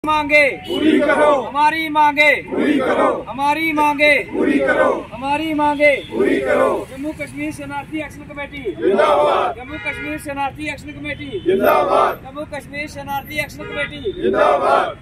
मांगे पूरी करो, हमारी मांगे पूरी करो, हमारी मांगे पूरी करो, हमारी मांगे पूरी करो। जम्मू कश्मीर शरणार्थी एक्शन कमेटी जिंदाबाद, जम्मू कश्मीर शरणार्थी एक्शन कमेटी जिंदाबाद, जम्मू कश्मीर शरणार्थी एक्शन कमेटी जिंदाबाद,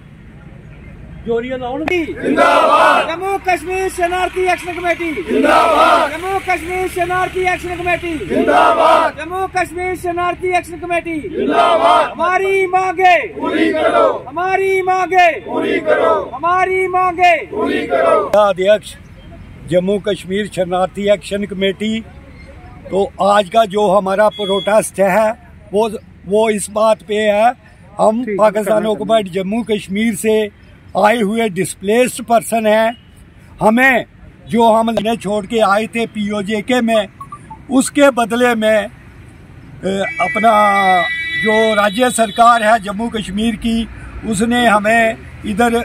जिंदाबाद, जम्मू कश्मीर शरणार्थी एक्शन कमेटी जिंदाबाद, जम्मू कश्मीर शरणार्थी एक्शन कमेटी जिंदाबाद, जम्मू कश्मीर शरणार्थी एक्शन कमेटी जिंदाबाद। हमारी मांगे पूरी करो, हमारी मांगे पूरी करो, हमारी मांगे पूरी करो। अध्यक्ष जम्मू कश्मीर शरणार्थी एक्शन कमेटी। तो आज का जो हमारा प्रोटेस्ट है वो इस बात पे है, हम पाकिस्तान ऑक्युपाइड जम्मू कश्मीर से आए हुए डिस्प्लेस्ड पर्सन हैं। हमें जो हम लेने छोड़ के आए थे पीओजेके में, उसके बदले में अपना जो राज्य सरकार है जम्मू कश्मीर की, उसने हमें इधर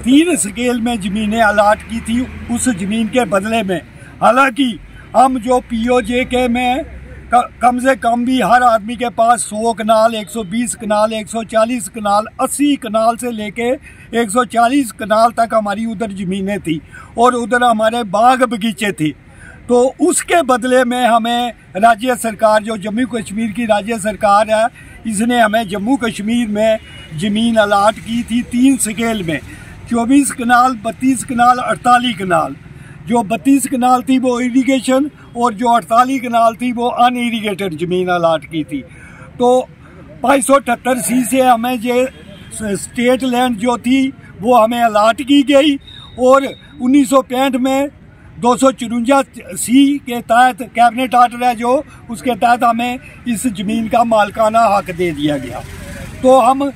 3 स्केल में ज़मीनें अलाट की थी उस ज़मीन के बदले में। हालांकि हम जो पीओजेके में कम से कम भी हर आदमी के पास 100 कनाल, 120 कनाल, 140 कनाल, 80 कनाल से लेके 140 कनाल तक हमारी उधर ज़मीनें थी और उधर हमारे बाग बगीचे थे। तो उसके बदले में हमें राज्य सरकार, जो जम्मू कश्मीर की राज्य सरकार है, इसने हमें जम्मू कश्मीर में ज़मीन अलाट की थी 3 स्केल में, 24 कनाल, 32 कनाल, 48 कनाल। जो 32 कनाल थी वो इरिगेशन और जो 48 कनाल थी वो अनइरिगेटेड ज़मीन अलाट की थी। तो 578 से हमें ये स्टेट लैंड जो थी वो हमें अलाट की गई और 1965 में 254 के तहत कैबिनेट आर्डर है जो, उसके तहत हमें इस ज़मीन का मालिकाना हक दे दिया गया। तो हम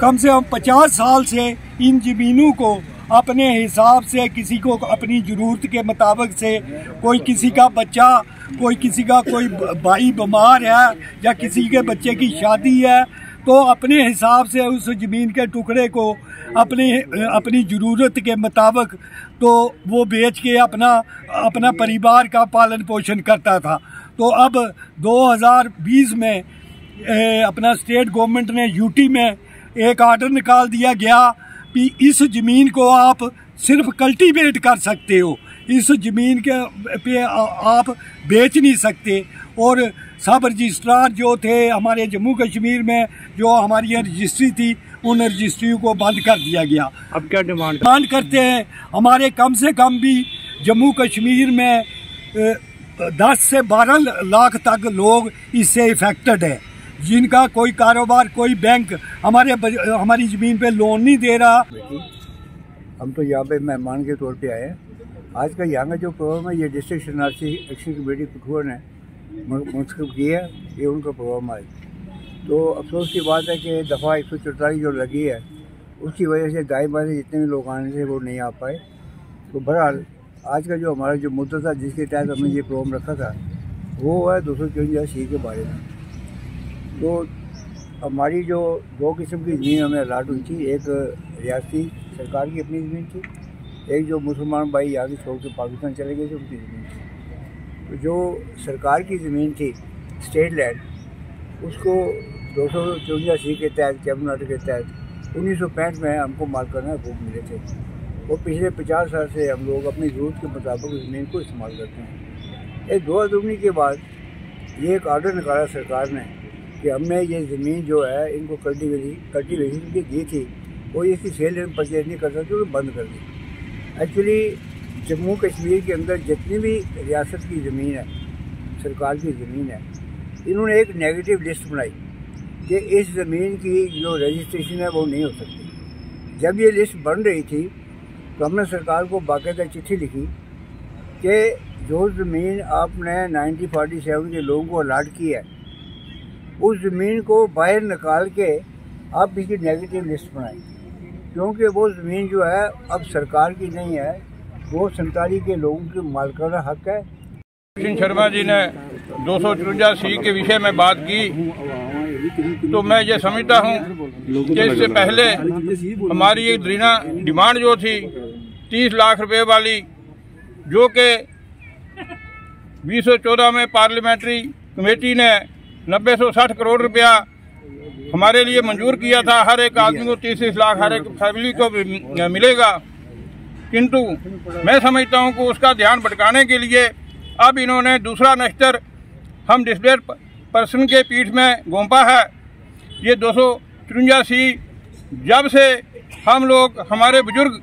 कम से कम 50 साल से इन ज़मीनों को अपने हिसाब से, किसी को अपनी ज़रूरत के मुताबिक से, कोई किसी का बच्चा, कोई किसी का कोई भाई बीमार है या किसी के बच्चे की शादी है, तो अपने हिसाब से उस ज़मीन के टुकड़े को अपनी ज़रूरत के मुताबिक तो वो बेच के अपना परिवार का पालन पोषण करता था। तो अब 2020 में अपना स्टेट गवर्नमेंट ने यूटी में एक आर्डर निकाल दिया गया कि इस ज़मीन को आप सिर्फ कल्टीवेट कर सकते हो, इस ज़मीन के पे आप बेच नहीं सकते। और सब रजिस्ट्रार जो थे हमारे जम्मू कश्मीर में, जो हमारी रजिस्ट्री थी, उन रजिस्ट्रियों को बंद कर दिया गया। अब क्या डिमांड करते हैं? हमारे कम से कम भी जम्मू कश्मीर में 10 से 12 लाख तक लोग इससे इफेक्टेड है, जिनका कोई कारोबार, कोई बैंक हमारी ज़मीन पे लोन नहीं दे रहा। हम तो यहाँ पे मेहमान के तौर पे आए हैं। आज का यहाँ का जो प्रोग्राम है, ये डिस्ट्रिक्ट शरणार्थी एक्शन कमेटी कठुआ ने मुंतखब किया है, ये उनका प्रोग्राम है। तो अफसोस की बात है कि दफ़ा 144 जो लगी है, उसकी वजह से दाएं बाएं जितने भी लोग आने थे वो नहीं आ पाए। तो बहरहाल आज का जो हमारा जो मुद्दा था जिसके तहत हमने ये प्रोग्राम रखा था, वो है 254C के बारे में। तो हमारी जो 2 किस्म की ज़मीन हमें अलाट हुई थी, एक रियासती सरकार की अपनी ज़मीन थी, एक जो मुसलमान भाई यहाँ से छोड़ के पाकिस्तान चले गए थे उनकी ज़मीन थी। तो जो सरकार की ज़मीन थी स्टेट लैंड, उसको 254C के तहत, कैबिनेट आर्डर के तहत 1965 में हमको मालिकाना हकूक़ मिले थे और पिछले 50 साल से हम लोग अपनी ज़रूरत के मुताबिक उस ज़मीन को इस्तेमाल करते हैं। एक 2019 के बाद ये एक आर्डर निकाला सरकार ने कि हमने ये ज़मीन जो है इनको कल्टीवेशन की दी थी और इसकी सेल एंड परचेज नहीं कर सकते, तो बंद कर दी। एक्चुअली जम्मू कश्मीर के अंदर जितनी भी रियासत की ज़मीन है, सरकार की ज़मीन है, इन्होंने एक नेगेटिव लिस्ट बनाई कि इस ज़मीन की जो रजिस्ट्रेशन है वो नहीं हो सकती। जब ये लिस्ट बन रही थी तो हमने सरकार को बाकायदा चिट्ठी लिखी कि जो ज़मीन आपने 1947 के लोगों को अलाट की है, उस ज़मीन को बाहर निकाल के आप इसकी नेगेटिव लिस्ट बनाएं, क्योंकि वो ज़मीन जो है अब सरकार की नहीं है, वो संताली के लोगों की मालिकाना हक है। शर्मा जी ने 254C के विषय में बात की, तो मैं ये समझता हूँ कि इससे पहले हमारी एक डिमांड जो थी 30 लाख रुपए वाली, जो कि 2014 में पार्लियामेंट्री कमेटी ने 960 करोड़ रुपया हमारे लिए मंजूर किया था, हर एक आदमी को 30 लाख हर एक फैमिली को मिलेगा, किंतु मैं समझता हूं कि उसका ध्यान भटकाने के लिए अब इन्होंने दूसरा नश्तर हम डिस्प्लेड पर्सन के पीठ में घोंपा है। ये 253C जब से हम लोग हमारे बुजुर्ग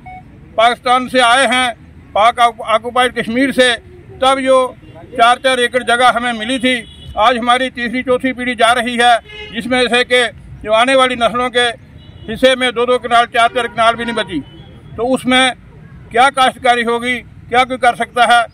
पाकिस्तान से आए हैं, पाक ऑक्युपाइड कश्मीर से, तब जो 4-4 एकड़ जगह हमें मिली थी, आज हमारी तीसरी चौथी पीढ़ी जा रही है, जिसमें से कि जो आने वाली नस्लों के हिस्से में 2-2 कनाल 4-4 कनाल भी नहीं बची। तो उसमें क्या काश्तकारी होगी, क्या कोई कर सकता है?